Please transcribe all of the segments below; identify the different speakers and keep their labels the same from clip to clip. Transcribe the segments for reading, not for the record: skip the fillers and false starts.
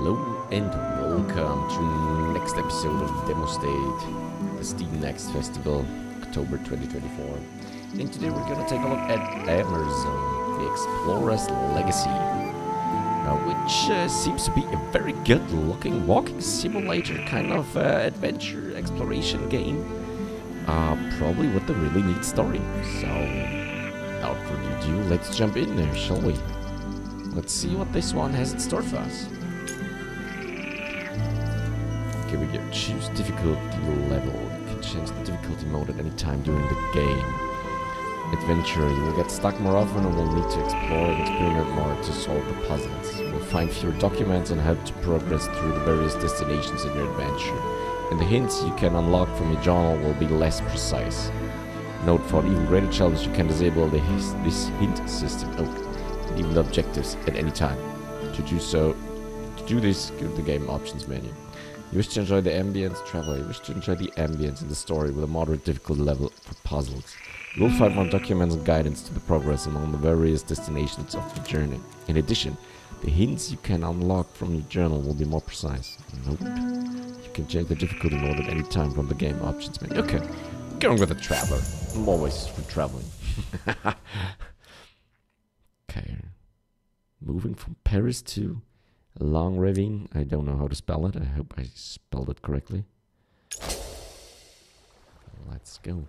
Speaker 1: Hello and welcome to next episode of Demo State, the SteamNext Festival, October 2024. And today we're gonna take a look at Amerzone, the Explorer's Legacy, which seems to be a very good-looking walking simulator kind of adventure exploration game. Probably with a really neat story. So, without further ado, let's jump in there, shall we? Let's see what this one has in store for us. Okay, we go. Choose difficulty level. You can change the difficulty mode at any time during the game. Adventure. You will get stuck more often and will need to explore and experiment more to solve the puzzles. You will find fewer documents and help to progress through the various destinations in your adventure. And the hints you can unlock from your journal will be less precise. Note, for an even greater challenge, you can disable this hint system. And even the objectives at any time. To do this, go to the game options menu. You wish to enjoy the ambience, traveler. You wish to enjoy the ambience in the story with a moderate difficulty level for puzzles. You will find more documents and guidance to the progress among the various destinations of the journey. In addition, the hints you can unlock from your journal will be more precise. Note, you can change the difficulty mode at any time from the game options menu. Okay, going with the traveler. I'm always for traveling. Okay, moving from Paris to Long Ravine. I don't know how to spell it. I hope I spelled it correctly. Let's go.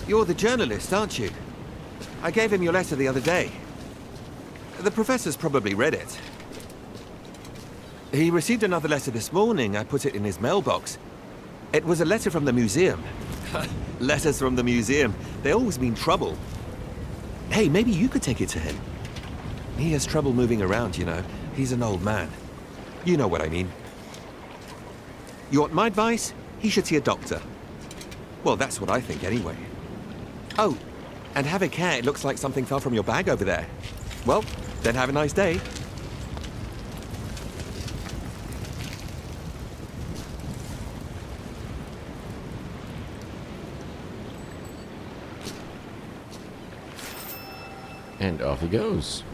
Speaker 2: You're the journalist, aren't you? I gave him your letter the other day. The professor's probably read it. He received another letter this morning. I put it in his mailbox. It was a letter from the museum. Letters from the museum. They always mean trouble. Hey, maybe you could take it to him. He has trouble moving around, you know. He's an old man. You know what I mean. You want my advice? He should see a doctor. Well, that's what I think anyway. Oh, and have a care. It looks like something fell from your bag over there. Well, then have a nice day.
Speaker 1: And off he goes.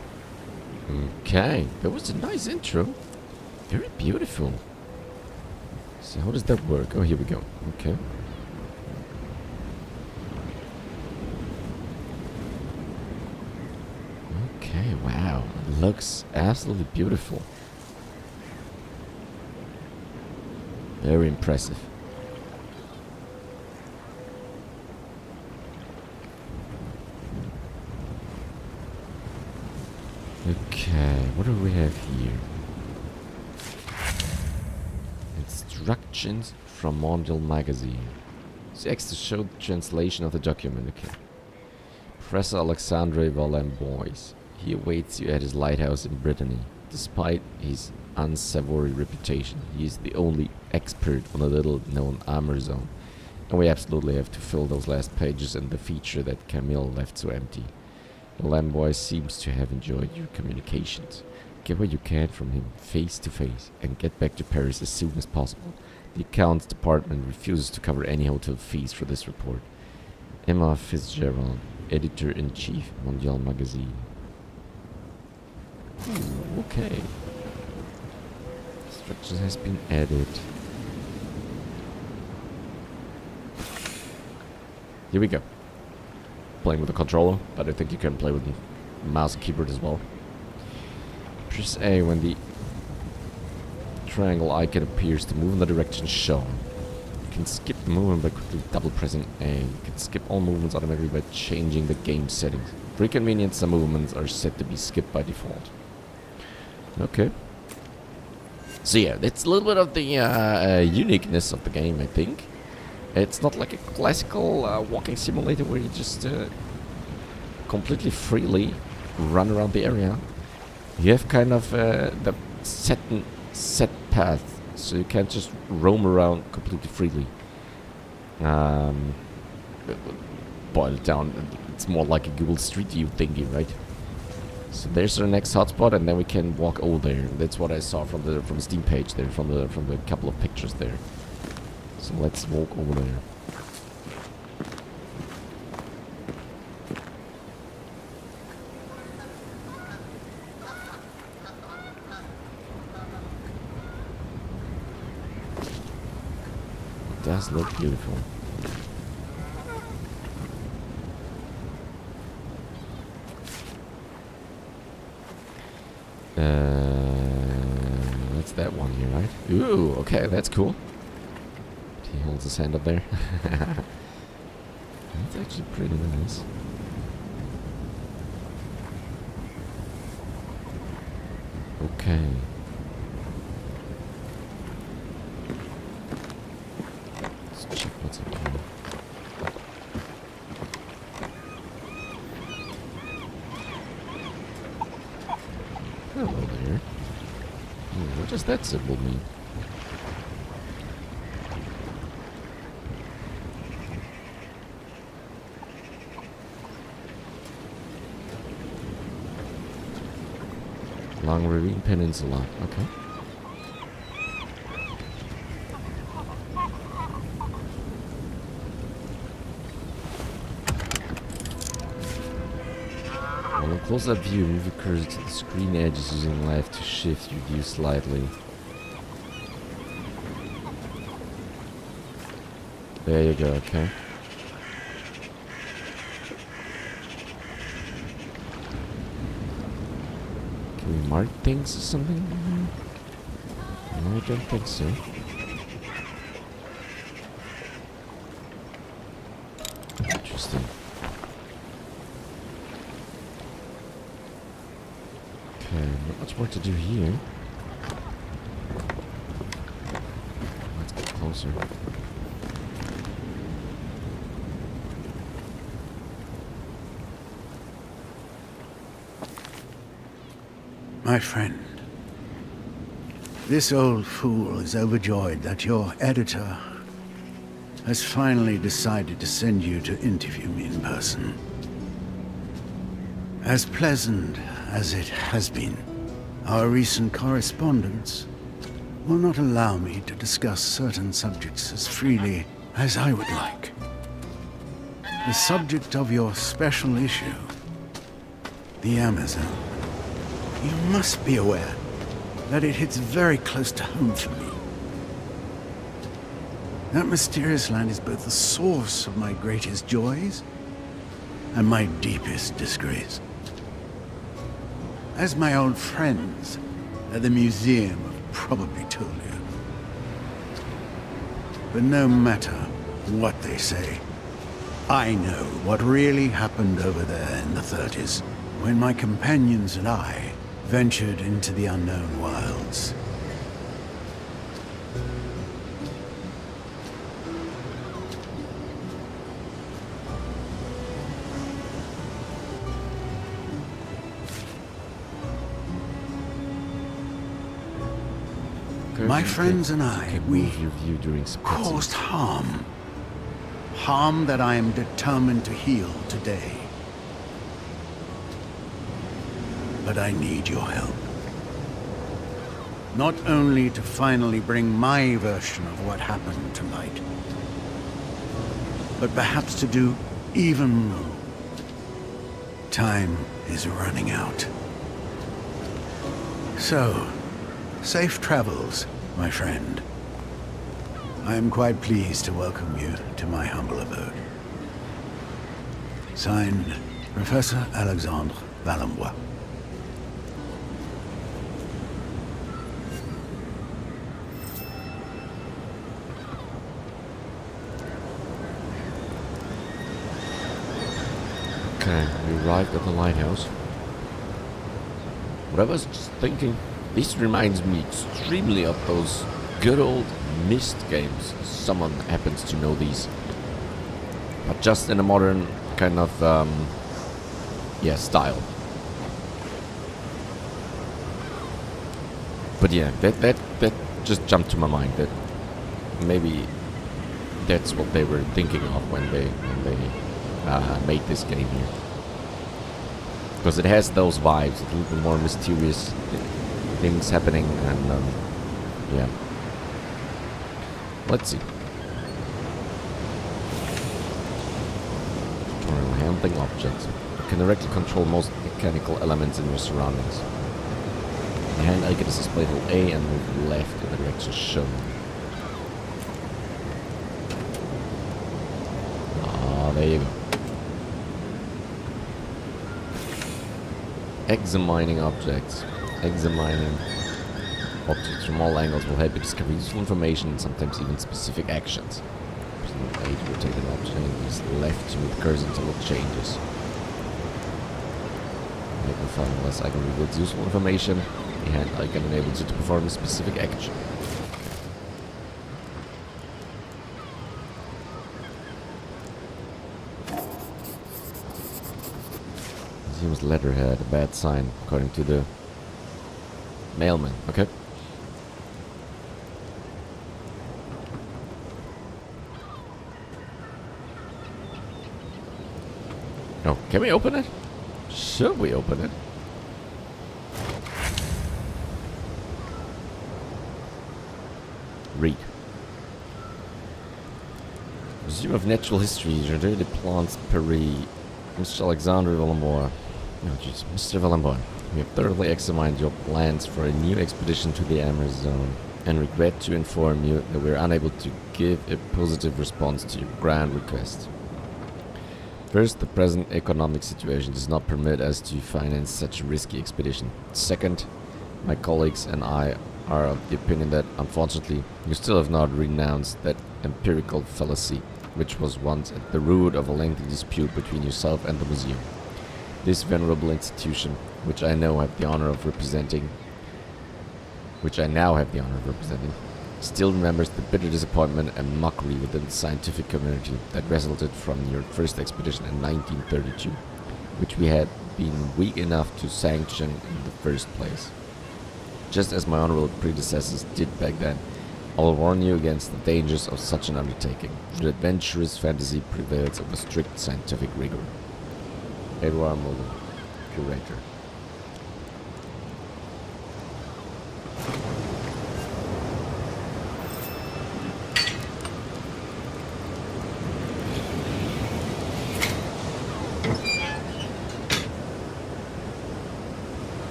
Speaker 1: Okay, that was a nice intro. Very beautiful. So how does that work? Oh, here we go. Okay. Okay, wow. It looks absolutely beautiful. Very impressive. Okay, what do we have here? Instructions from Mondial magazine. Sex to show the translation of the document. Okay. Professor Alexandre Vallembois. He awaits you at his lighthouse in Brittany. Despite his unsavory reputation, he is the only expert on the little-known Amerzone. And we absolutely have to fill those last pages and the feature that Camille left so empty. Vallembois seems to have enjoyed your communications. Get what you can from him face to face and get back to Paris as soon as possible. The accounts department refuses to cover any hotel fees for this report. Emma Fitzgerald, editor-in-chief, Mondial Magazine. Ooh, okay. Instructions has been added. Here we go. Playing with the controller, but I think you can play with the mouse and keyboard as well. Press A when the triangle icon appears to move in the direction shown. You can skip the movement by quickly double pressing A. You can skip all movements automatically by changing the game settings. For convenience, some movements are set to be skipped by default. Okay. So yeah, it's a little bit of the uniqueness of the game, I think. It's not like a classical walking simulator where you just completely freely run around the area. You have kind of the set path, so you can't just roam around completely freely. Boil it down, it's more like a Google Street View thingy, right? So there's our next hotspot, and then we can walk over there. That's what I saw from the Steam page there, from the couple of pictures there. So let's walk over there. It does look beautiful. That's that one here, right? Ooh, okay, that's cool. He holds his hand up there. That's actually pretty nice. Okay. Let's check what's up here. Hello there. What does that symbol mean? Long Ravine Peninsula. Okay. On a close-up view, move your cursor to the screen edges using left to shift your view slightly. There you go, okay. Can we mark things or something? No, I don't think so. Interesting. Okay, not much more to do here. Let's get closer.
Speaker 3: My friend, this old fool is overjoyed that your editor has finally decided to send you to interview me in person. As pleasant as it has been, our recent correspondence will not allow me to discuss certain subjects as freely as I would like. The subject of your special issue, the Amerzone. You must be aware that it hits very close to home for me. That mysterious land is both the source of my greatest joys and my deepest disgrace. As my old friends at the museum have probably told you. But no matter what they say, I know what really happened over there in the 30s, when my companions and I ventured into the unknown wilds. My friends and I, we caused harm. Harm that I am determined to heal today. But I need your help. not only to finally bring my version of what happened to light, but perhaps to do even more. Time is running out. So, safe travels, my friend. I am quite pleased to welcome you to my humble abode. Signed, Professor Alexandre Valenbois.
Speaker 1: Okay, we arrived at the lighthouse. What I was just thinking, this reminds me extremely of those good old Myst games. Someone happens to know these. But just in a modern kind of, yeah, style. But yeah, that just jumped to my mind. That maybe that's what they were thinking of when they made this game here. Because it has those vibes, a little bit more mysterious things happening, and yeah. Let's see. Tutorial: handling objects. You can directly control most mechanical elements in your surroundings. The hand icon is displayed, hold A and move left in the direction shown. Ah, there you go. Examining objects. Examining objects from all angles will help you discover useful information and sometimes even specific actions. Press A to rotate an object and use left to move the cursor until it changes. Magnify unless icon reveals useful information. The hand icon enables you to perform a specific action. Museum's letterhead, a bad sign, according to the mailman. Okay. Oh, can we open it? Should we open it? Read. Museum of Natural History, Jardin des Plantes, Paris. Mr. Alexandre Valenbois. Oh jeez, Mr. Valenbois. We have thoroughly examined your plans for a new expedition to the Amerzone and regret to inform you that we are unable to give a positive response to your grand request. First, the present economic situation does not permit us to finance such a risky expedition. Second, my colleagues and I are of the opinion that, unfortunately, you still have not renounced that empirical fallacy which was once at the root of a lengthy dispute between yourself and the museum. This venerable institution, which I now have the honor of representing, still remembers the bitter disappointment and mockery within the scientific community that resulted from your first expedition in 1932, which we had been weak enough to sanction in the first place. Just as my honorable predecessors did back then, I will warn you against the dangers of such an undertaking. The adventurous fantasy prevails over strict scientific rigor. Edouard Mullen, Curator.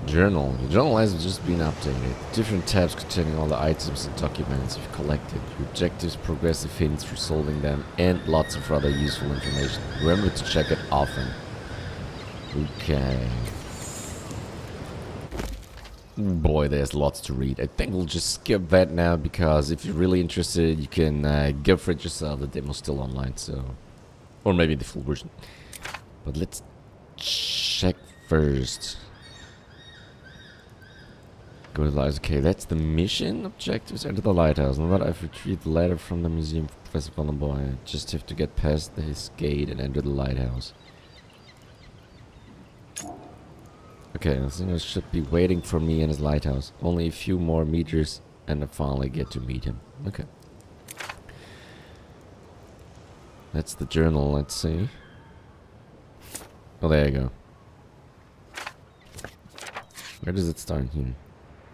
Speaker 1: Journal. The journal has just been updated. Different tabs containing all the items and documents you've collected, your objectives, progressive hints for solving them, and lots of other useful information. Remember to check it often. Okay. Boy, there's lots to read. I think we'll just skip that now, because if you're really interested, you can go for it yourself. The demo's still online, so... Or maybe the full version. But let's check first. Go to the lighthouse. Okay, that's the mission. Objectives: enter the lighthouse. Now that I've retrieved the letter from the museum for Professor Valenbois, I just have to get past his gate and enter the lighthouse. Okay, I think I should be waiting for me in his lighthouse. Only a few more meters and I finally get to meet him. Okay. That's the journal, let's see. Oh, there you go. Where does it start here?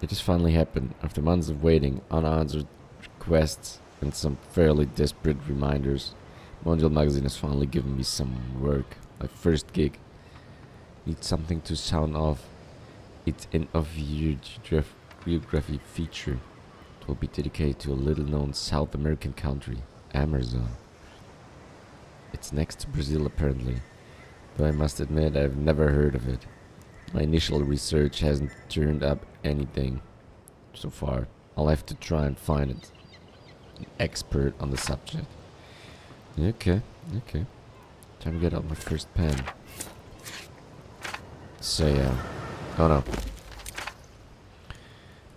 Speaker 1: It has finally happened. After months of waiting, unanswered requests, and some fairly desperate reminders, Mondial Magazine has finally given me some work. My first gig. Need something to sound off. It's an of-year geography feature. It will be dedicated to a little-known South American country, Amerzone. It's next to Brazil, apparently, though I must admit I've never heard of it. My initial research hasn't turned up anything so far. I'll have to try and find it. An expert on the subject. Okay, okay. Time to get out my first pen. So yeah. Oh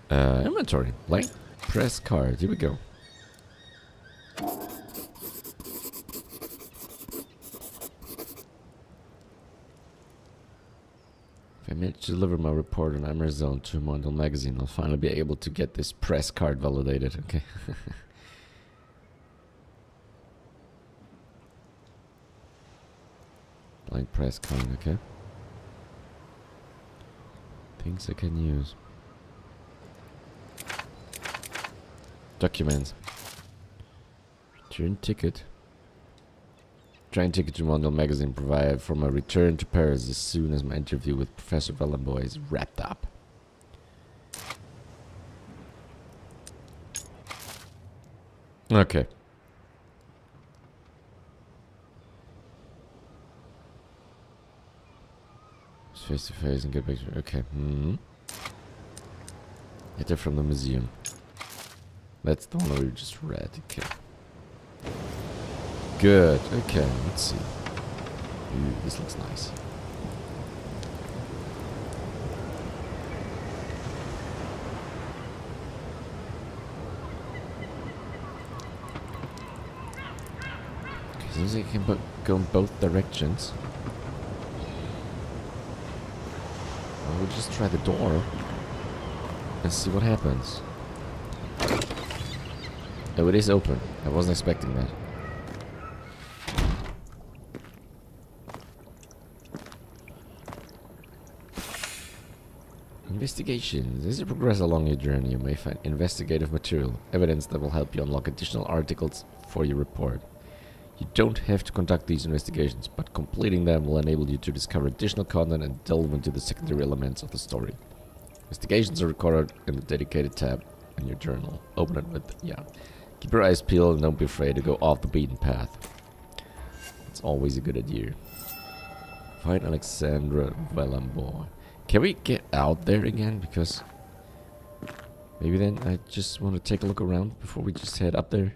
Speaker 1: no. Inventory. Blank. Press card. Here we go. If I manage to deliver my report on Amerzone to Mondial Magazine, I'll finally be able to get this press card validated. Okay. Blank press card. Okay. Things I can use. Documents. Return ticket. Train ticket to Mondial Magazine provided for my return to Paris as soon as my interview with Professor Vellenboy is wrapped up. Okay. Face to face and get back to... Okay. Letter from the museum. That's the one we just read. Okay. Good. Okay, let's see. Ooh, this looks nice. Okay, seems like I can go in both directions. We'll just try the door and see what happens. Oh, it is open. I wasn't expecting that. Investigations. As you progress along your journey, you may find investigative material, evidence that will help you unlock additional articles for your report. You don't have to conduct these investigations, but completing them will enable you to discover additional content and delve into the secondary elements of the story. Investigations are recorded in the dedicated tab in your journal. Open it with, yeah. Keep your eyes peeled and don't be afraid to go off the beaten path. It's always a good idea. Find Alexandra Vellenboy. Can we get out there again? Because maybe then I just want to take a look around before we just head up there.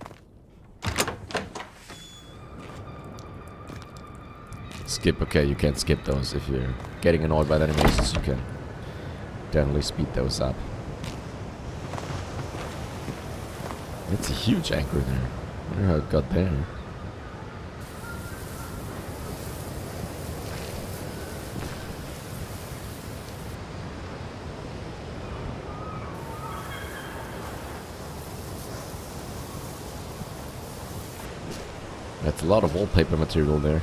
Speaker 1: Skip, okay, you can't skip those. If you're getting annoyed by the animations, you can definitely speed those up. That's a huge anchor there. I wonder how it got there. That's a lot of wallpaper material there.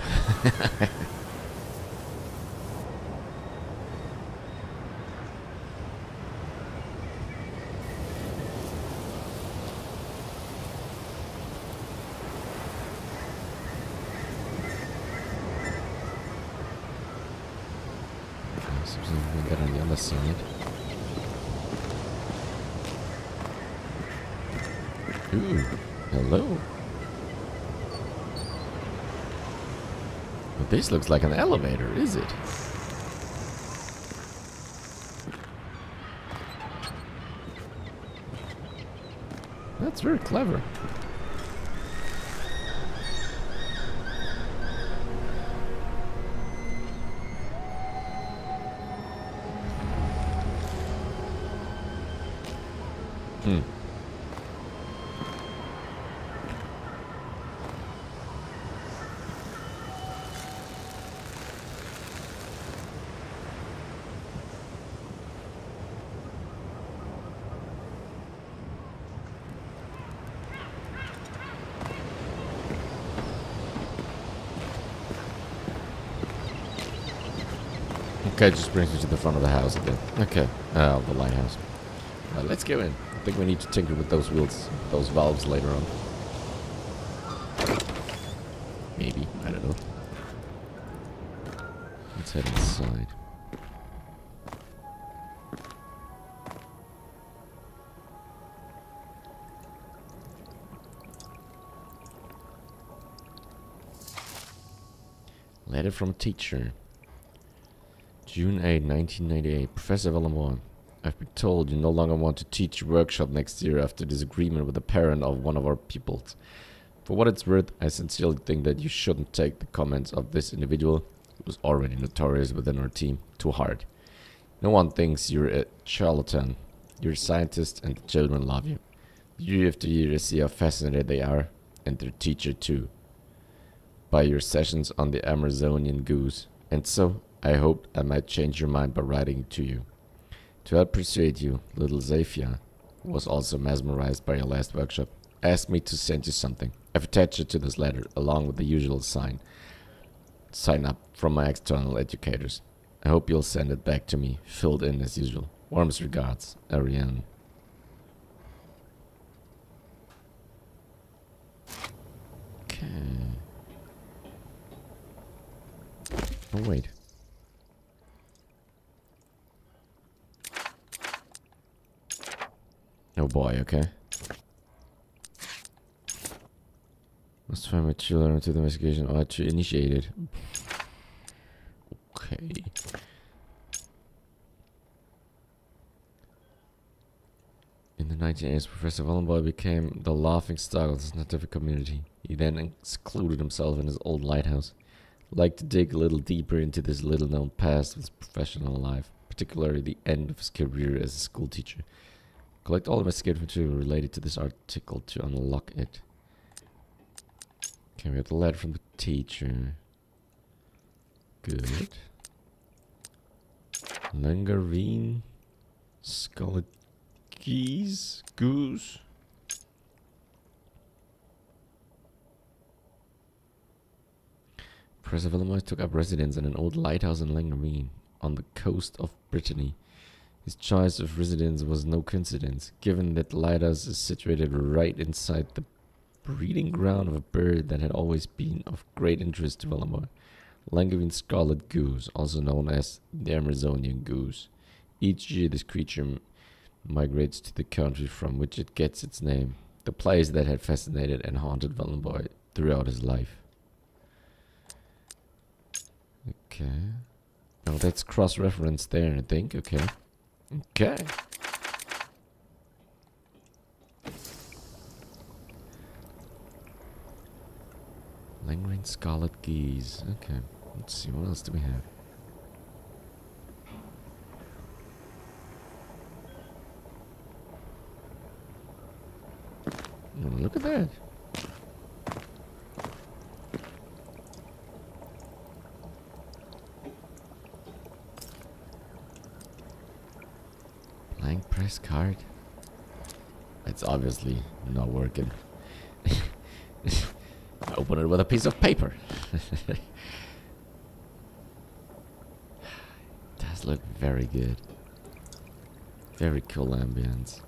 Speaker 1: We got on the other side. Ooh, hello. But this looks like an elevator, is it? That's very clever. Okay, it just brings me to the front of the house again. Okay, the lighthouse. Let's go in. I think we need to tinker with those wheels, those valves later on. Maybe, I don't know. Let's head inside. Letter from teacher. June 8, 1998. Professor Villamore, I've been told you no longer want to teach your workshop next year after disagreement with the parent of one of our pupils. For what it's worth, I sincerely think that you shouldn't take the comments of this individual, who was already notorious within our team, too hard. No one thinks you're a charlatan. You're a scientist and the children love you. Year after year they see how fascinated they are, and their teacher too, by your sessions on the Amerzonian goose. And so, I hoped I might change your mind by writing to you. To help persuade you, little Zafia, who was also mesmerized by your last workshop, asked me to send you something. I've attached it to this letter, along with the usual sign up from my external educators. I hope you'll send it back to me, filled in as usual. Warmest regards, Ariane. Okay. Oh, wait. Oh boy, okay. Must find my children to the investigation or to initiate it. Okay. In the 1980s, Professor Wallenboy became the laughing stock of the scientific community. He then secluded himself in his old lighthouse. Liked to dig a little deeper into this little-known past of his professional life, particularly the end of his career as a school teacher. Collect all investigative material related to this article to unlock it. Okay, we have the letter from the teacher. Good. Langarine. Scarlet Geese. Goose. Professor Villamore took up residence in an old lighthouse in Langarine, on the coast of Brittany. His choice of residence was no coincidence, given that the lighthouse is situated right inside the breeding ground of a bird that had always been of great interest to Villamore. Langarine scarlet goose, also known as the Amerzonian goose. Each year this creature migrates to the country from which it gets its name, the place that had fascinated and haunted Villamore throughout his life. Okay. Oh, that's cross-referenced there, I think. Okay. Okay. Langarine scarlet geese. Okay. Let's see, what else do we have? Oh, look at that. Blank press card. It's obviously not working. Open it with a piece of paper. Does look very good. Very cool ambience.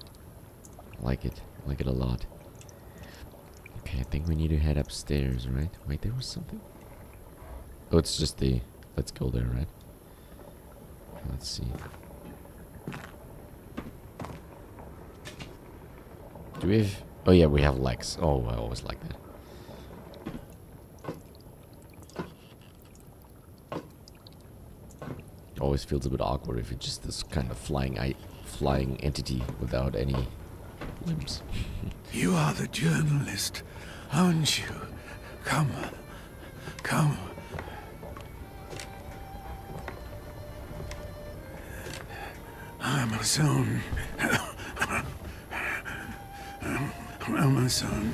Speaker 1: Like it a lot. Okay, I think we need to head upstairs, right? Wait, there was something. Oh, it's just the. Let's go there, right? Let's see. Do we have... Oh yeah, we have legs. Oh, I always like that. Always feels a bit awkward if it's just this kind of flying entity without any limbs.
Speaker 3: You are the journalist, aren't you? Come. Come. Amerzone. Amerzone.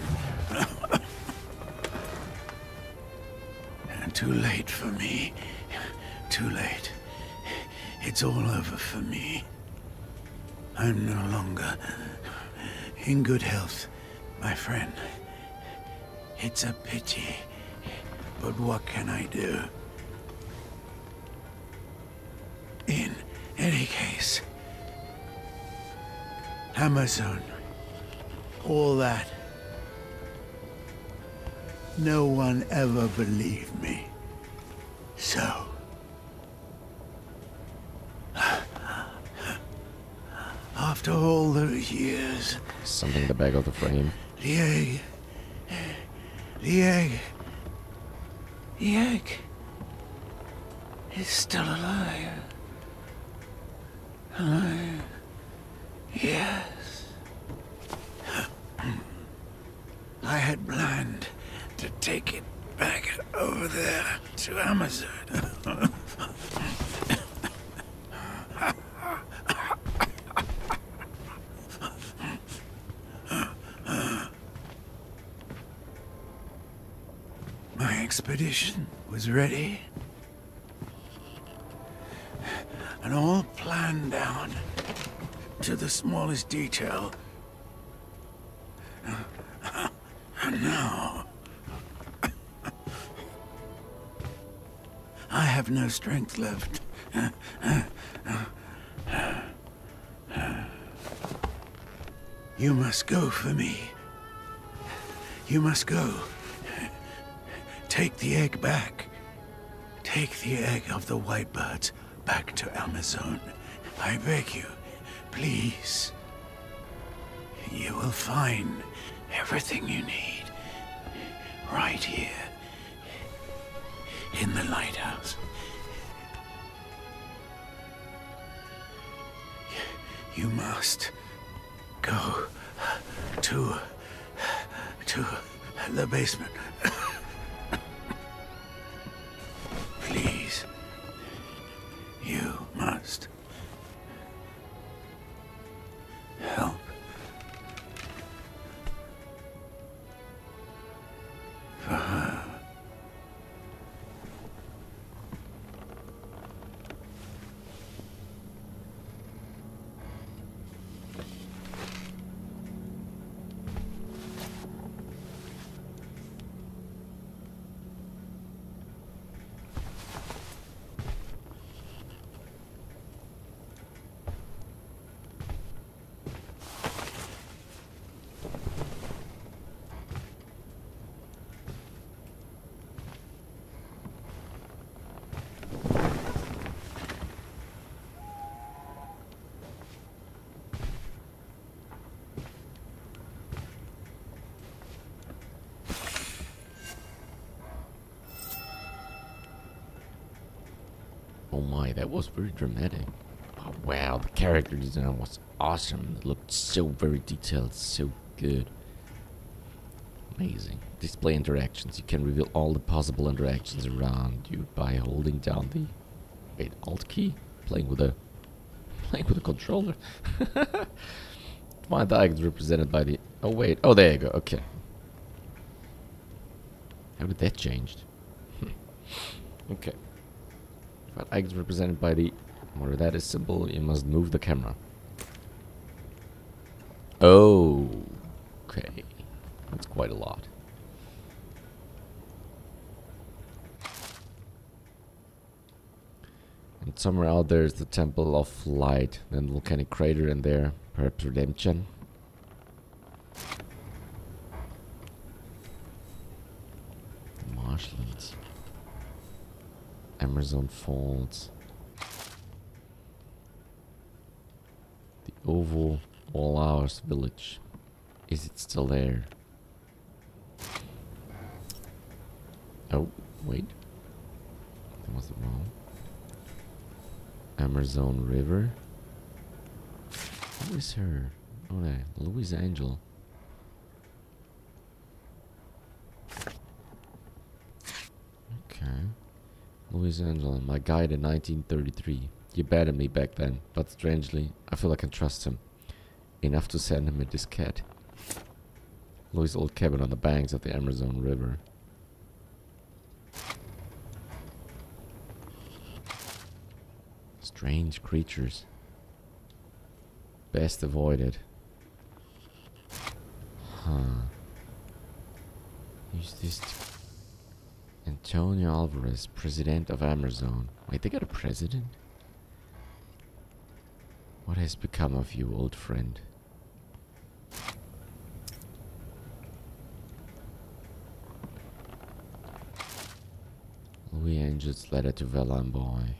Speaker 3: Too late for me. Too late. It's all over for me. I'm no longer in good health, my friend. It's a pity, but what can I do? any case, Amerzone, all that. No one ever believed me. So, after all those years,
Speaker 1: Something in the back of the frame.
Speaker 3: the egg is still alive. Alive. Yes. I had planned to take it back over there to Amerzone. My expedition was ready and all planned down to the smallest detail. And now I have no strength left. You must go for me. You must go. Take the egg back. Take the egg of the white birds back to Amerzone. I beg you, please. You will find everything you need right here in the lighthouse. You must go to the basement. Please. You must help. For her.
Speaker 1: Oh my, that was very dramatic. Oh, wow, the character design was awesome. It looked so very detailed, so good. Amazing. Display interactions. You can reveal all the possible interactions around you by holding down the Alt key. Playing with a controller. My diag is represented by the oh there you go, okay. How did that change? Okay. But I is represented by the where that is simple, you must move the camera. Oh, okay. That's quite a lot. And somewhere out there is the Temple of Light, then volcanic crater in there, perhaps redemption. Marshlands. Amerzone Falls. The Oval All Hours Village. Is it still there? Oh, wait. That was wrong. Amerzone River. Who is her? Oh, there. Louise Angel. Okay. Louis Angel, my guide in 1933. He abandoned me back then, but strangely, I feel I can trust him. Enough to send him a diskette. Louis' old cabin on the banks of the Amerzone River. Strange creatures. Best avoided. Huh. Use this Antonio Alvarez, president of Amerzone. Wait, they got a president? What has become of you, old friend? Louis Angel's letter to Valenboy.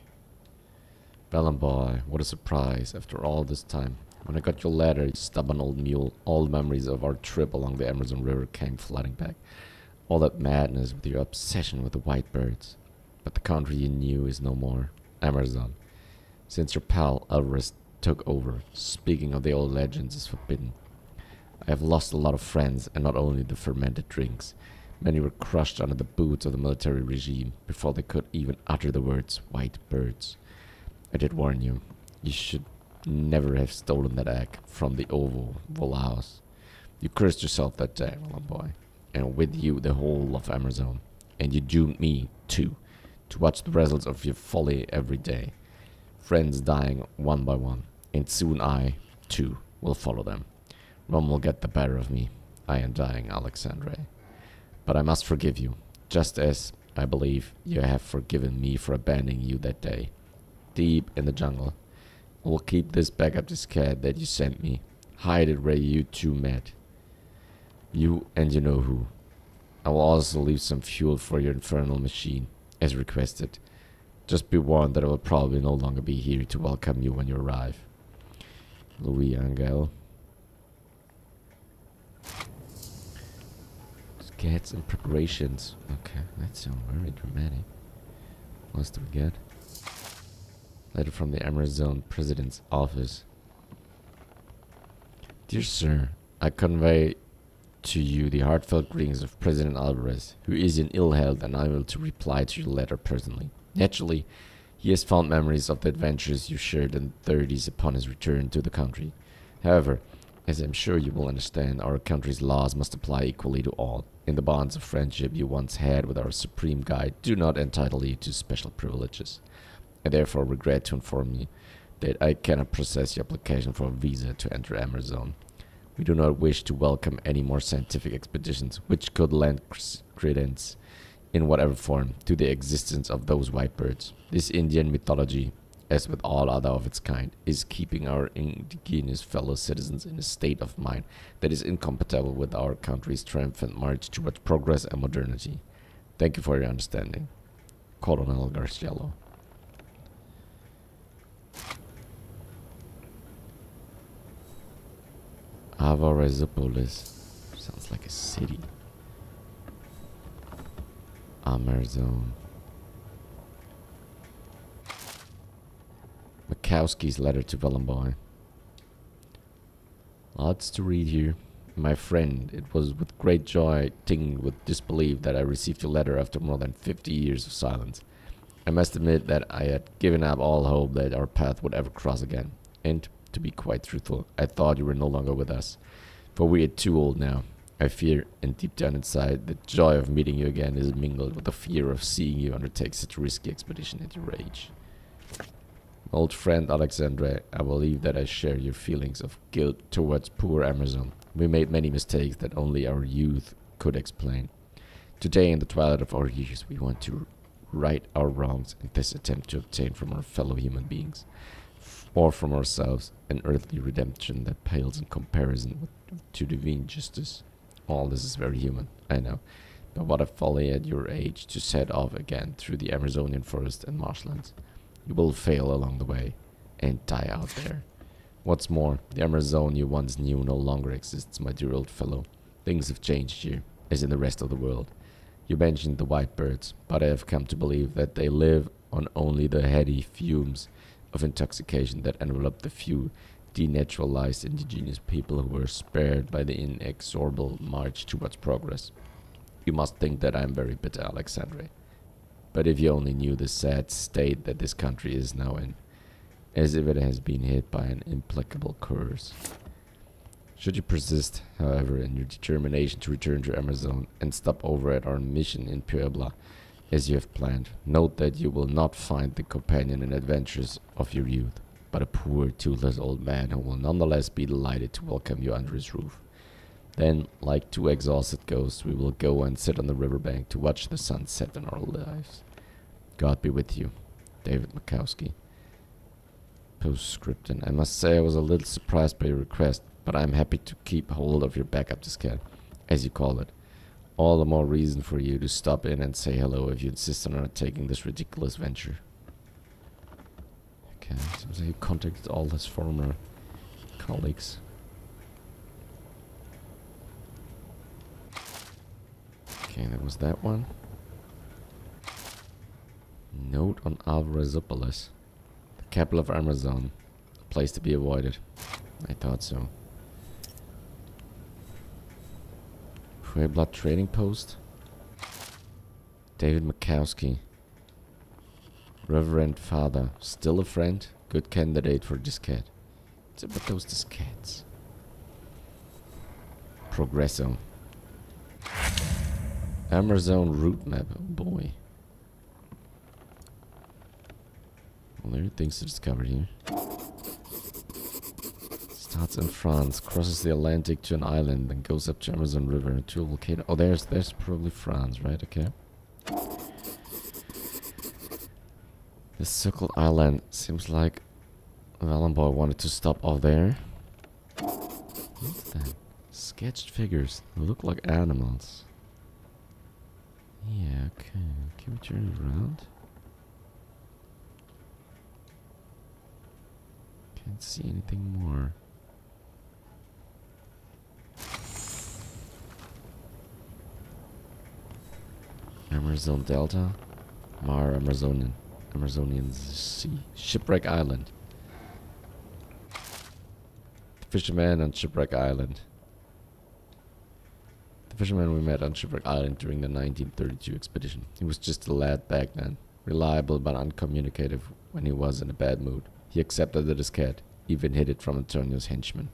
Speaker 1: Valenboy, what a surprise after all this time. When I got your letter, you stubborn old mule, all the memories of our trip along the Amerzone River came flooding back. All that madness with your obsession with the white birds. But the country you knew is no more. Amerzone. Since your pal Alvarez took over, speaking of the old legends is forbidden. I have lost a lot of friends, and not only the fermented drinks. Many were crushed under the boots of the military regime before they could even utter the words white birds. I did warn you. You should never have stolen that egg from the oval house. You cursed yourself that day, little boy, and with you the whole of Amerzone. And you doomed me, too, to watch the results of your folly every day. Friends dying one by one, and soon I, too, will follow them. Rome will get the better of me. I am dying, Alexandre. But I must forgive you, just as, I believe, you have forgiven me for abandoning you that day. Deep in the jungle. I will keep this backup diskette that you sent me. Hide it where you two met. You and you know who. I will also leave some fuel for your infernal machine, as requested. Just be warned that I will probably no longer be here to welcome you when you arrive. Louis Angel. Scats and preparations. Okay, that sounds very dramatic. What else do we get? Letter from the Amerzone President's Office. Dear Sir, I convey to you the heartfelt greetings of President Alvarez, who is in ill health and unable to reply to your letter personally. Naturally, he has fond memories of the adventures you shared in the 30s upon his return to the country. However, as I'm sure you will understand, our country's laws must apply equally to all. In the bonds of friendship you once had with our supreme guide do not entitle you to special privileges. I therefore regret to inform you that I cannot process your application for a visa to enter Amerzone. We do not wish to welcome any more scientific expeditions which could lend credence, in whatever form, to the existence of those white birds. This Indian mythology, as with all other of its kind, is keeping our indigenous fellow citizens in a state of mind that is incompatible with our country's triumphant march towards progress and modernity. Thank you for your understanding. Colonel Garciello. Avarezopolis. Sounds like a city. Amerzone. Mikowski's letter to Valenboy. Lots to read here. My friend, it was with great joy, tinged with disbelief, that I received your letter after more than 50 years of silence. I must admit that I had given up all hope that our path would ever cross again. And, to be quite truthful, I thought you were no longer with us. For we are too old now. I fear, and deep down inside, the joy of meeting you again is mingled with the fear of seeing you undertake such a risky expedition at your age. My old friend Alexandre, I believe that I share your feelings of guilt towards poor Amerzone. We made many mistakes that only our youth could explain. Today, in the twilight of our years, we want to right our wrongs in this attempt to obtain from our fellow human beings, or from ourselves, an earthly redemption that pales in comparison to divine justice. All this is very human, I know, but what a folly at your age to set off again through the Amazonian forest and marshlands. You will fail along the way, and die out there. What's more, the Amerzone you once knew no longer exists, my dear old fellow. Things have changed here, as in the rest of the world. You mentioned the white birds, but I have come to believe that they live on only the heady fumes of intoxication that envelop the few denaturalized indigenous people who were spared by the inexorable march towards progress. You must think that I am very bitter, Alexandre. But if you only knew the sad state that this country is now in, as if it has been hit by an implacable curse. Should you persist, however, in your determination to return to Amerzone and stop over at our mission in Puebla, as you have planned, note that you will not find the companion and adventures of your youth, but a poor, toothless old man who will nonetheless be delighted to welcome you under his roof. Then, like two exhausted ghosts, we will go and sit on the riverbank to watch the sun set in our lives. God be with you, David Mikowski. Postscriptum. I must say I was a little surprised by your request, but I'm happy to keep hold of your backup diskette, as you call it. All the more reason for you to stop in and say hello if you insist on undertaking this ridiculous venture. Okay, seems like you contacted all his former colleagues. Okay, that was that one. Note on Alvarezopoulos, the capital of Amerzone, a place to be avoided. I thought so. Puebla Trading Post. David Makowski. Reverend Father. Still a friend? Good candidate for diskette. What's about those diskettes? Progresso. Amerzone route map. Oh boy. Well, there are things to discover here. Starts in France, crosses the Atlantic to an island, then goes up to Amazon River to a volcano. Oh, there's probably France, right? Okay. This circled island seems like Valenboy wanted to stop off there. What's that? Sketched figures. They look like animals. Yeah, okay. Can we turn it around? Can't see anything more. Amerzone Delta, Mar Amerzonian Sea, Shipwreck Island. The fisherman on Shipwreck Island. The fisherman we met on Shipwreck Island during the 1932 expedition. He was just a lad back then, reliable but uncommunicative when he was in a bad mood. He accepted the diskette, even hid it from Antonio's henchman.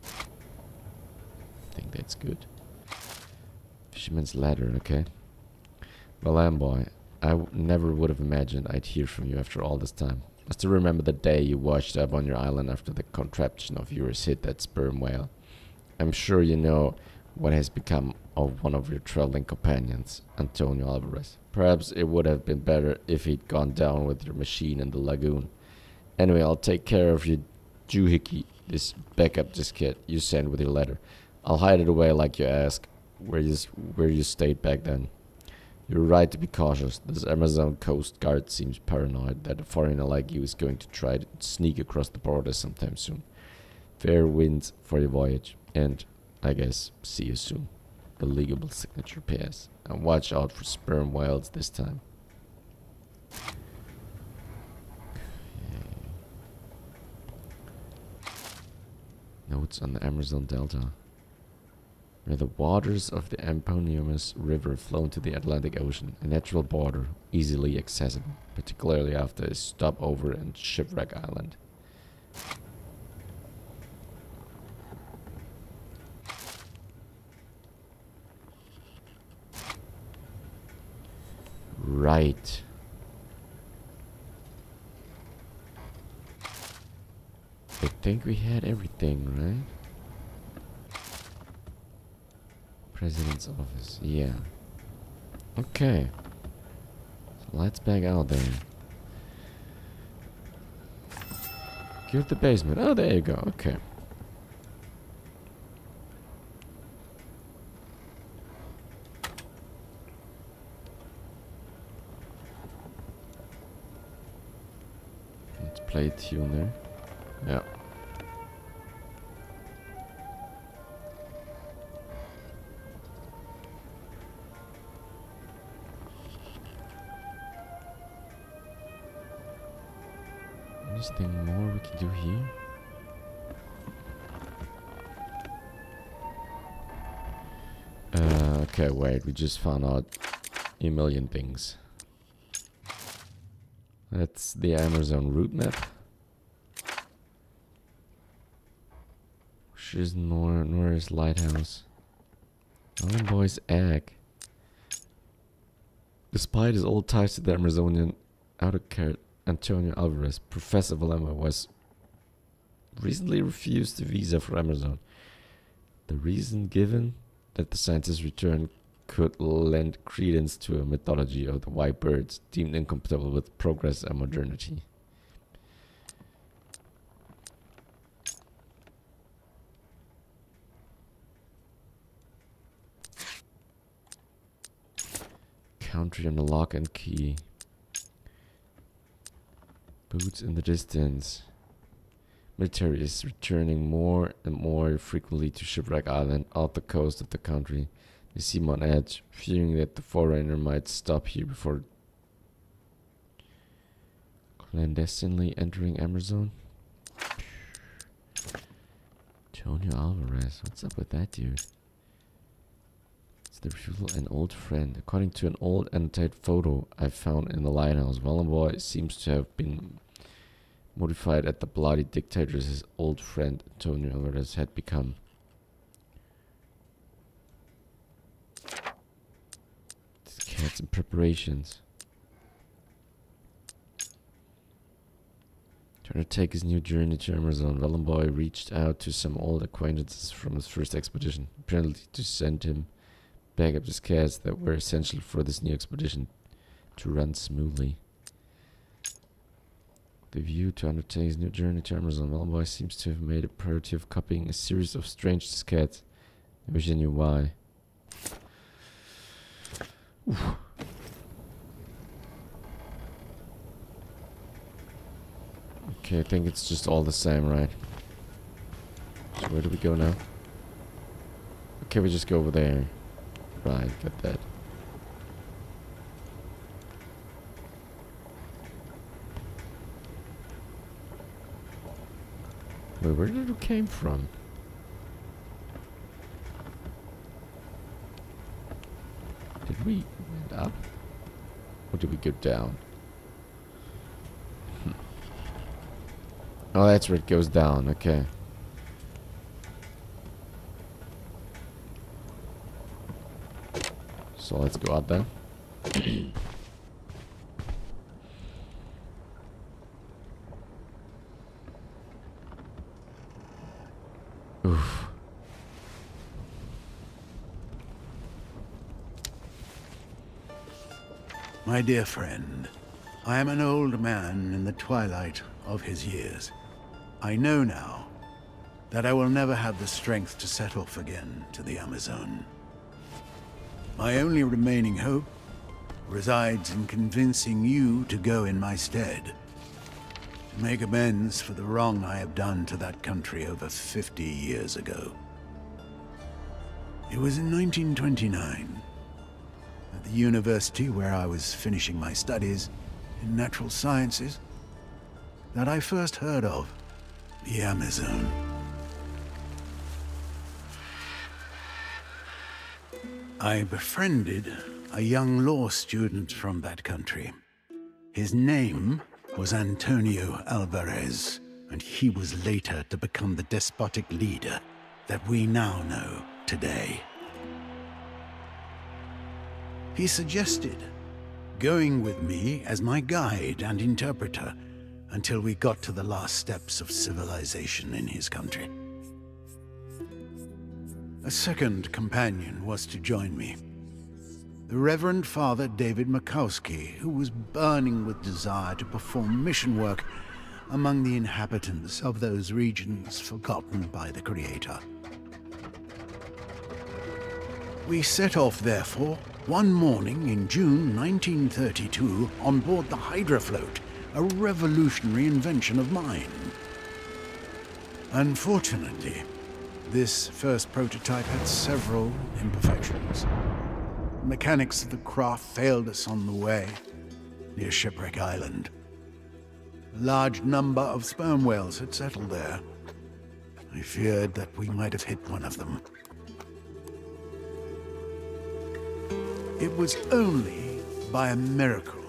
Speaker 1: I think that's good. Fisherman's ladder, okay. Well, Amboy, I never would have imagined I'd hear from you after all this time. I still remember the day you washed up on your island after the contraption of yours hit that sperm whale. I'm sure you know what has become of one of your traveling companions, Antonio Alvarez. Perhaps it would have been better if he'd gone down with your machine in the lagoon. Anyway, I'll take care of your doohickey, this backup diskette you sent with your letter. I'll hide it away like you asked, where you stayed back then. You're right to be cautious. This Amazon Coast Guard seems paranoid that a foreigner like you is going to try to sneak across the border sometime soon. Fair winds for your voyage, and I guess see you soon. Illegible signature PS. And watch out for sperm whales this time. Notes on the Amerzone Delta. Where the waters of the eponymous river flow into the Atlantic Ocean, a natural border, easily accessible, particularly after a stopover in Shipwreck Island. Right. I think we had everything, right? President's office, yeah. Okay. So let's back out there. Give the basement. Oh, there you go. Okay. Let's play a tune there. Yeah. Anything more we can do here? Okay, wait, we just found out a million things. That's the Amerzone route map. Which is Norris Lighthouse. Valenboy's egg. Despite his old ties to the Amerzonian autocrat Antonio Alvarez, Professor Valenboy was recently refused a visa for Amerzone. The reason given that the scientist's return could lend credence to a mythology of the white birds deemed incompatible with progress and modernity. country on the lock and key. Boots in the distance. Military is returning more and more frequently to Shipwreck Island, off the coast of the country. They seem on edge, fearing that the foreigner might stop here before clandestinely entering Amerzone. Antonio Alvarez, what's up with that dude? It's the refusal an old friend. According to an old annotated photo I found in the lighthouse, Valenboy seems to have been modified at the bloody dictators his old friend Antonio Alvarez had become. This cat's in preparations. To undertake his new journey to Amerzone, Valenboy reached out to some old acquaintances from his first expedition, apparently to send him back up the scats that were essential for this new expedition to run smoothly. The view to undertake his new journey to Amerzone, Valenboy seems to have made a priority of copying a series of strange scats. I wish I knew why. Oof. Okay, I think it's just all the same, right? So where do we go now? Okay, we just go over there. Right, got that. Wait, where did it came from? Did we end up? Or did we go down? Oh, that's where it goes down, okay. So let's go out there. Oof.
Speaker 3: My dear friend, I am an old man in the twilight of his years. I know now that I will never have the strength to set off again to the Amazon. My only remaining hope resides in convincing you to go in my stead, to make amends for the wrong I have done to that country over 50 years ago. It was in 1929, at the university where I was finishing my studies in natural sciences, that I first heard of the Amerzone. I befriended a young law student from that country. His name was Antonio Alvarez, and he was later to become the despotic leader that we now know today. He suggested going with me as my guide and interpreter until we got to the last steps of civilization in his country. A second companion was to join me, the Reverend Father David Makowski, who was burning with desire to perform mission work among the inhabitants of those regions forgotten by the Creator. We set off, therefore, one morning in June 1932 on board the Hydra float, a revolutionary invention of mine. Unfortunately, this first prototype had several imperfections. The mechanics of the craft failed us on the way near Shipwreck Island. A large number of sperm whales had settled there. I feared that we might have hit one of them. It was only by a miracle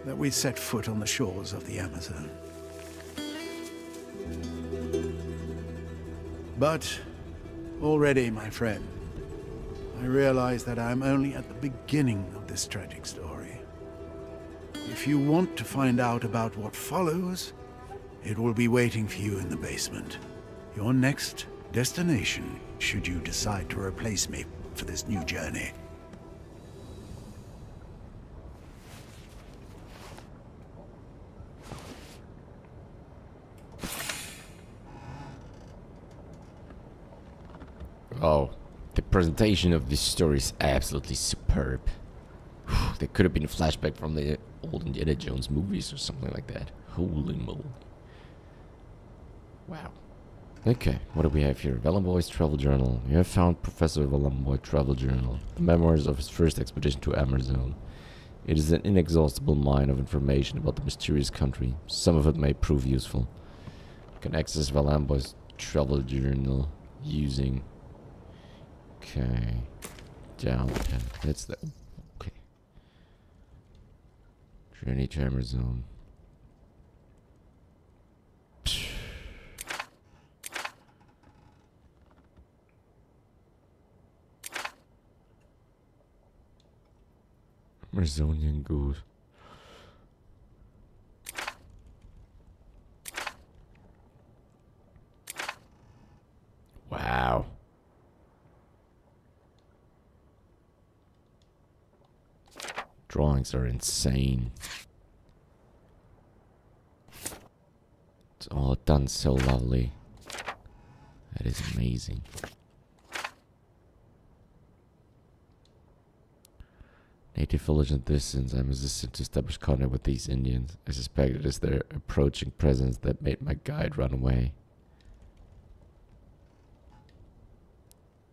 Speaker 3: that we set foot on the shores of the Amazon. But already, my friend, I realize that I'm only at the beginning of this tragic story. If you want to find out about what follows, it will be waiting for you in the basement. Your next destination, should you decide to replace me for this new journey.
Speaker 1: Oh, the presentation of this story is absolutely superb. there could have been a flashback from the old Indiana Jones movies or something like that. Holy moly. Wow. Okay, what do we have here? Valenboy's travel journal. You have found Professor Valenboy travel journal. The memoirs of his first expedition to Amerzone. It is an inexhaustible mine of information about the mysterious country. Some of it may prove useful. You can access Valenboy's travel journal using... Okay. Down. That's the... Okay. Journey to Amerzone. Amerzonian goose. Wow. Drawings are insane. It's all done so lovely. That is amazing. Native village in the distance. I'm resistant to establish contact with these Indians. I suspect it is their approaching presence that made my guide run away.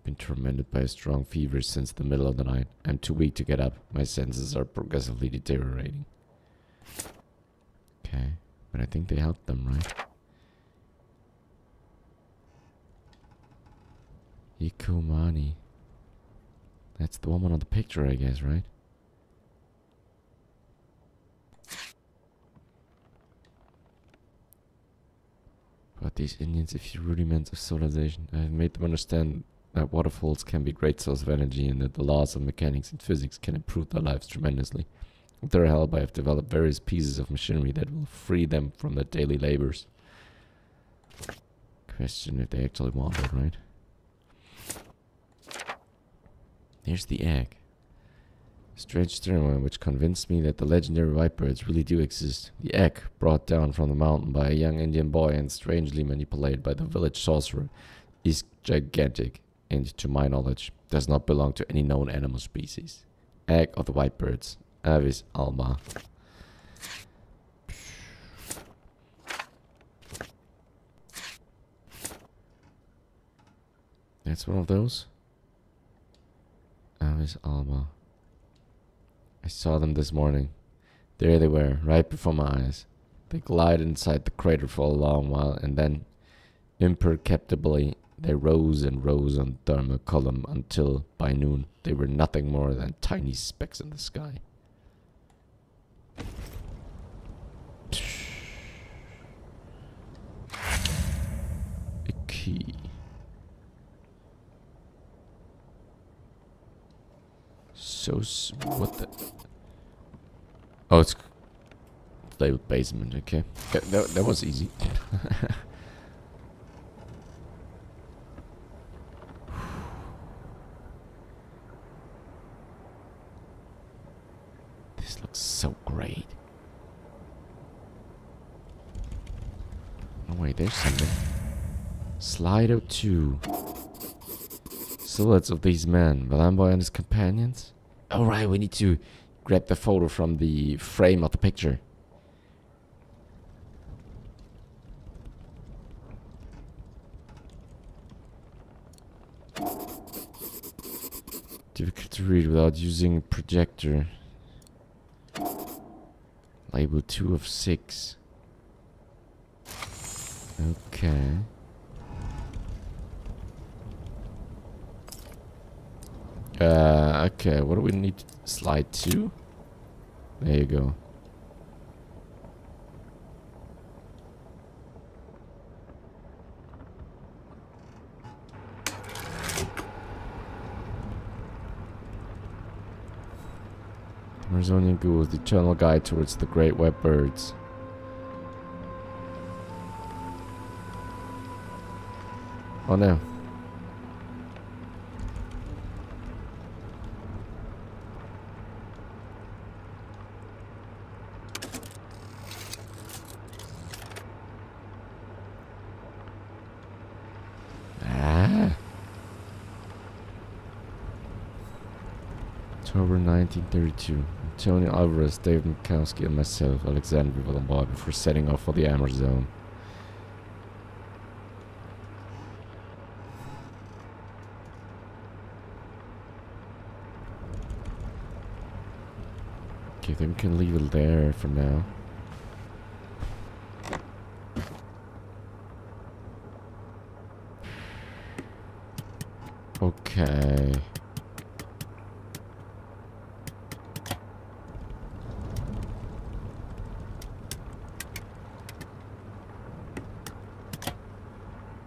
Speaker 1: Been tormented by a strong fever since the middle of the night. I'm too weak to get up. My senses are progressively deteriorating. Okay, but I think they helped them, right? Ikumani. That's the woman on the picture, I guess, right? But these Indians, a few rudiments of civilization. I have made them understand that waterfalls can be great source of energy and that the laws of mechanics and physics can improve their lives tremendously. With their help, I have developed various pieces of machinery that will free them from their daily labors. Question if they actually want it, right? Here's the egg. Strange ceremony which convinced me that the legendary white birds really do exist. The egg, brought down from the mountain by a young Indian boy and strangely manipulated by the village sorcerer, is gigantic and, to my knowledge, does not belong to any known animal species. Egg of the white birds. Avis alba. That's one of those. Avis alba. I saw them this morning. There they were, right before my eyes. They glided inside the crater for a long while, and then, imperceptibly, they rose and rose on the thermal column until, by noon, they were nothing more than tiny specks in the sky. A key. What the? Oh, it's labeled basement. Okay, that was easy. This looks so great. Oh wait, there's something. Slido 2. Silhouettes of these men, Valenboy and his companions. Oh right, we need to grab the photo from the frame of the picture. Difficult to read without using a projector. Label 2 of 6. Okay. Okay, what do we need? Slide 2? There you go. Amerzonian ghouls, the eternal guide towards the great web birds. Oh no. October 1932. Antonio Alvarez, David Mikowski, and myself, Alexander Villamboy, before setting off for the Amerzone. Okay, then we can leave it there for now. Okay.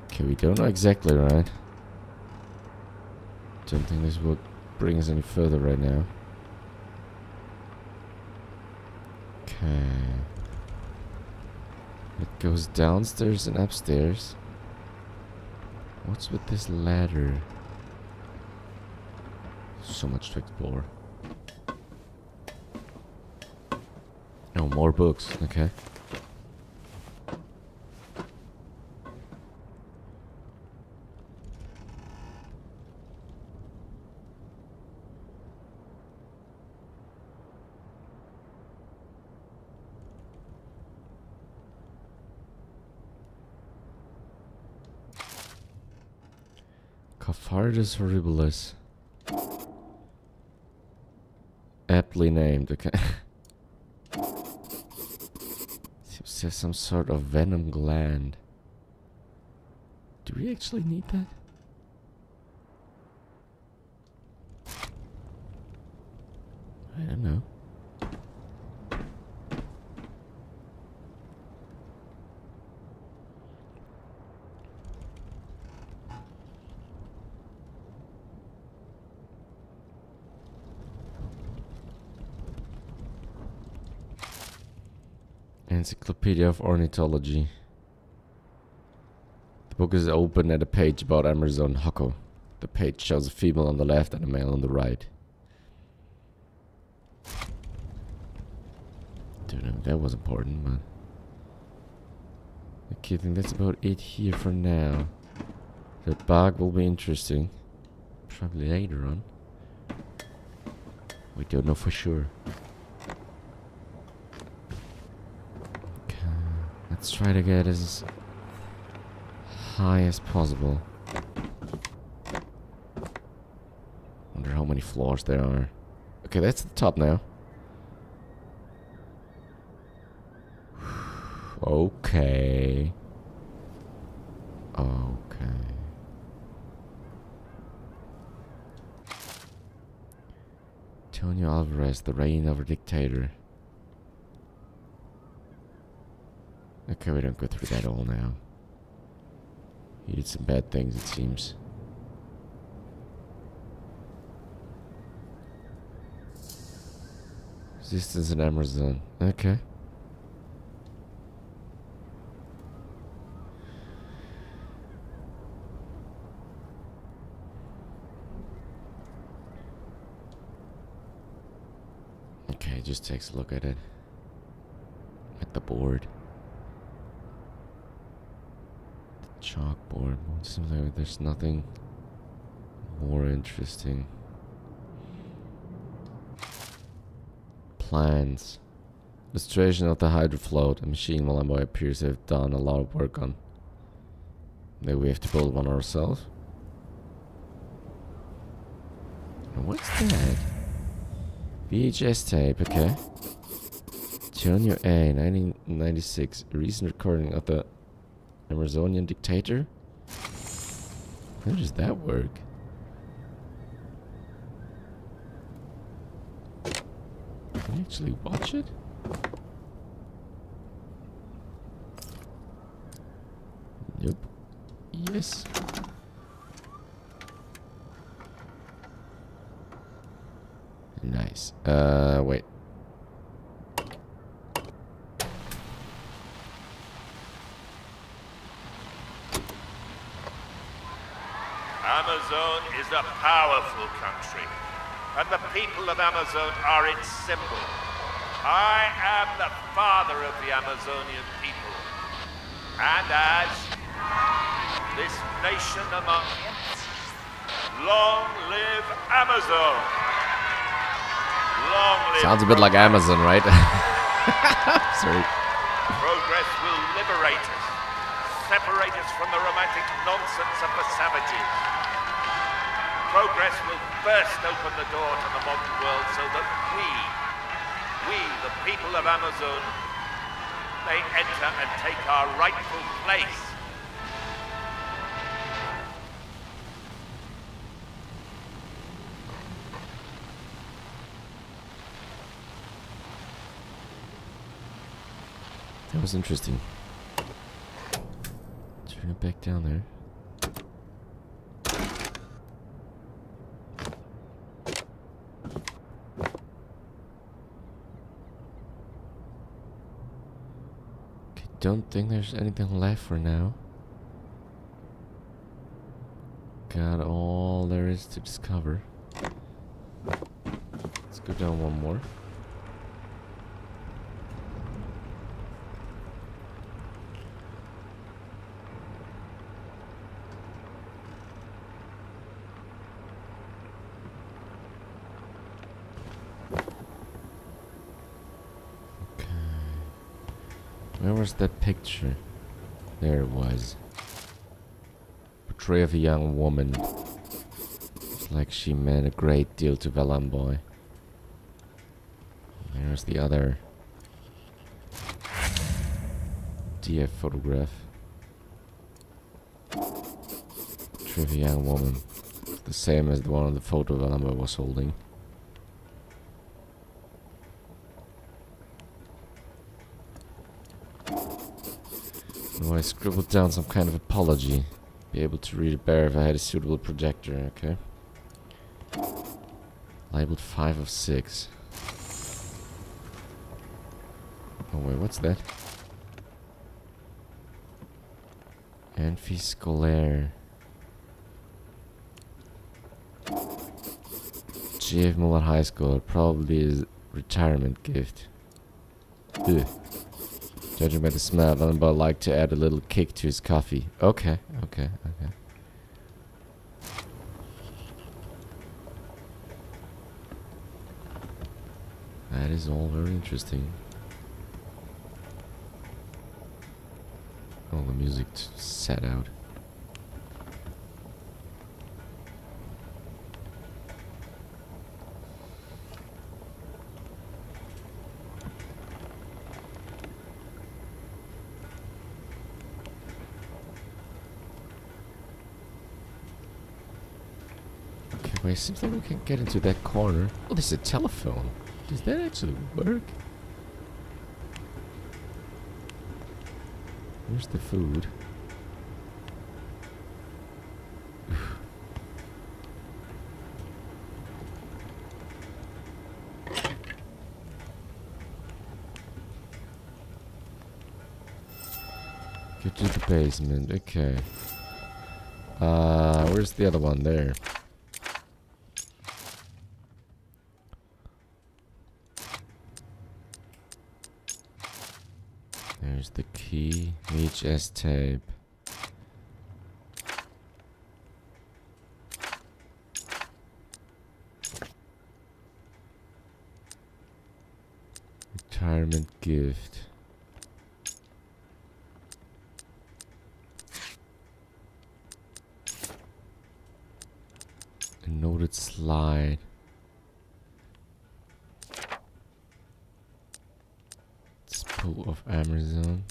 Speaker 1: Okay, we don't know exactly, right? Don't think this will bring us any further right now. Okay. It goes downstairs and upstairs. What's with this ladder? So much to explore. Oh, more books. Okay. Caphardus horribilis. Aptly named, okay. Seems there's some sort of venom gland. Do we actually need that? I don't know. Encyclopedia of Ornithology. The book is open at a page about Amerzone Hoko. The page shows a female on the left and a male on the right. Don't know if that was important, but... Okay, I think that's about it here for now. The bug will be interesting. Probably later on. We don't know for sure. Let's try to get as high as possible. Wonder how many floors there are. Okay, that's the top now. Okay. Okay. Antonio Alvarez, the reign of a dictator. Okay, we don't go through that all now. He did some bad things, it seems. Resistance in Amerzone. Okay. Okay, just takes a look at it. At the board. Chalkboard. It seems like there's nothing more interesting. Plans. Illustration of the hydrofloat. A machine Malamboy appears to have done a lot of work on. Maybe we have to build one ourselves. And what's that? VHS tape, okay. Antonio A, 1996. A recent recording of the Amerzonian dictator? How does that work? Can you actually watch it? Nope. Yes. Nice. Wait.
Speaker 4: Amerzone is a powerful country, and the people of Amerzone are its symbol. I am the father of the Amazonian people, and as this nation among long live Amerzone! Long live
Speaker 1: Sounds a bit like
Speaker 4: progress.
Speaker 1: Amazon, right? Sorry.
Speaker 4: Progress will liberate us, separate us from the romantic nonsense of the savages. Progress will burst open the door to the modern world so that we, the people of Amerzone, may enter and take our rightful place.
Speaker 1: That was interesting. Turn it back down there. Okay, don't think there's anything left for now. Got all there is to discover. Let's go down one more. Where was that picture? There it was. Portrait of a young woman. It's like she meant a great deal to Valamboy. There's the other DF photograph. Portrait of a young woman. It's the same as the one on the photo Valamboy was holding. So I scribbled down some kind of apology. Be able to read it better if I had a suitable projector, okay? Labeled 5 of 6. Oh wait, what's that? Amphi Scolaire. J.F. Muller High School, probably his retirement gift. Ugh. Judging by the smell, Valenboy liked to add a little kick to his coffee. Okay. That is all very interesting. Oh, the music sat out. Wait, seems like we can get into that corner. Oh, there's a telephone. Does that actually work? Where's the food? Get to the basement. Okay. Where's the other one? There. There's the key, VHS tape. Retirement gift. A noted slide. Of Amerzone.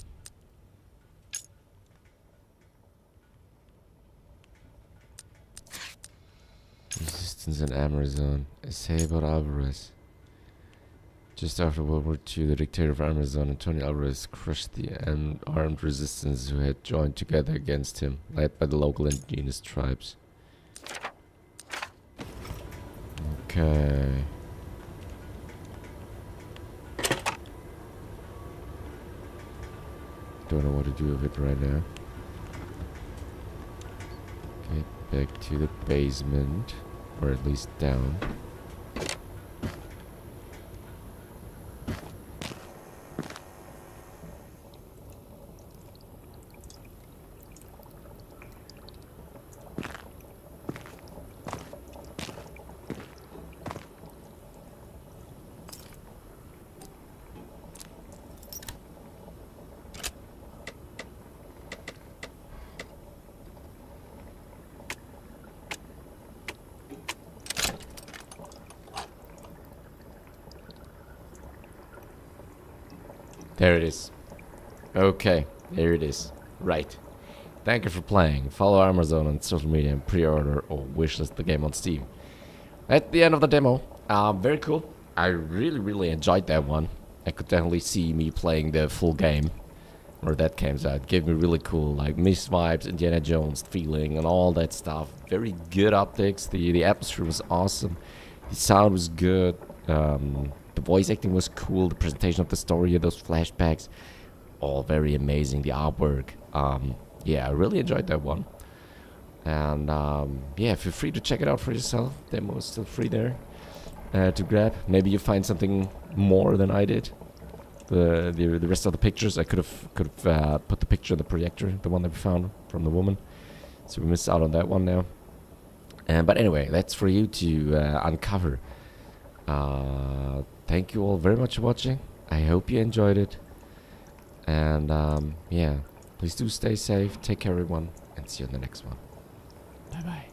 Speaker 1: Resistance in Amerzone. Essay about Alvarez. Just after World War II, the dictator of Amerzone, Antonio Alvarez, crushed the armed resistance who had joined together against him, led by the local indigenous tribes. Okay. Don't know what to do with it right now. Get back to the basement, or at least down. There it is. Okay, there it is. Right. Thank you for playing. Follow Amerzone on social media and pre-order or wishlist the game on Steam. At the end of the demo, very cool. I really enjoyed that one. I could definitely see me playing the full game, or that comes out. It gave me really cool, like Mist vibes, Indiana Jones feeling, and all that stuff. Very good optics. The atmosphere was awesome. The sound was good. The voice acting was cool. The presentation of the story, those flashbacks, all very amazing. The artwork. Yeah, I really enjoyed that one. And yeah, feel free to check it out for yourself. Demo is still free there to grab. Maybe you find something more than I did. The rest of the pictures, I could have put the picture of the projector, the one that we found from the woman. So we missed out on that one now. But anyway, that's for you to uncover. Thank you all very much for watching. I hope you enjoyed it. And yeah, please do stay safe, take care everyone, and see you in the next one. Bye bye.